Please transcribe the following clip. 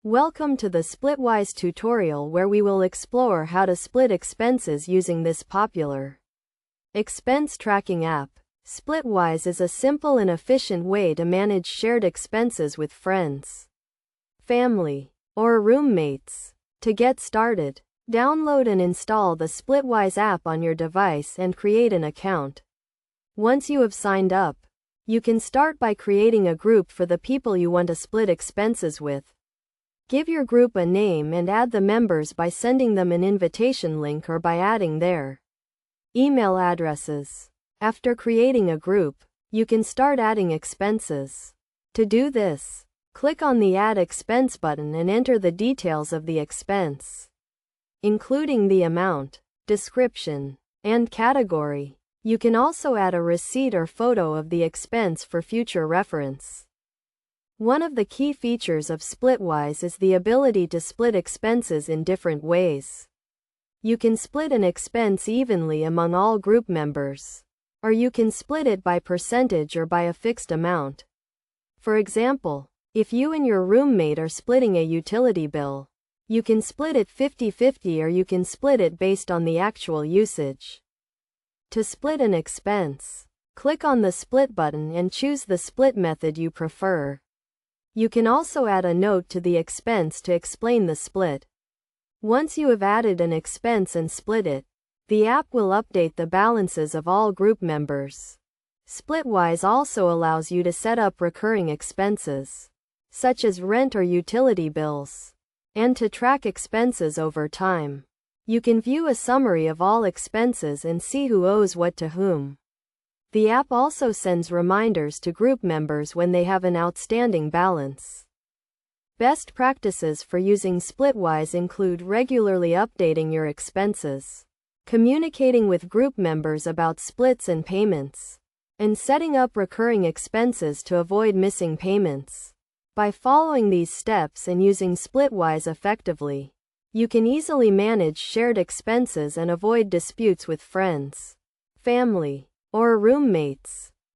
Welcome to the Splitwise tutorial where we will explore how to split expenses using this popular expense tracking app. Splitwise is a simple and efficient way to manage shared expenses with friends, family, or roommates. To get started, download and install the Splitwise app on your device and create an account. Once you have signed up, you can start by creating a group for the people you want to split expenses with. Give your group a name and add the members by sending them an invitation link or by adding their email addresses. After creating a group, you can start adding expenses. To do this, click on the Add Expense button and enter the details of the expense, including the amount, description, and category. You can also add a receipt or photo of the expense for future reference. One of the key features of Splitwise is the ability to split expenses in different ways. You can split an expense evenly among all group members, or you can split it by percentage or by a fixed amount. For example, if you and your roommate are splitting a utility bill, you can split it 50-50 or you can split it based on the actual usage. To split an expense, click on the Split button and choose the split method you prefer. You can also add a note to the expense to explain the split. Once you have added an expense and split it, the app will update the balances of all group members. Splitwise also allows you to set up recurring expenses, such as rent or utility bills, and to track expenses over time. You can view a summary of all expenses and see who owes what to whom. The app also sends reminders to group members when they have an outstanding balance. Best practices for using Splitwise include regularly updating your expenses, communicating with group members about splits and payments, and setting up recurring expenses to avoid missing payments. By following these steps and using Splitwise effectively, you can easily manage shared expenses and avoid disputes with friends, family, or roommates.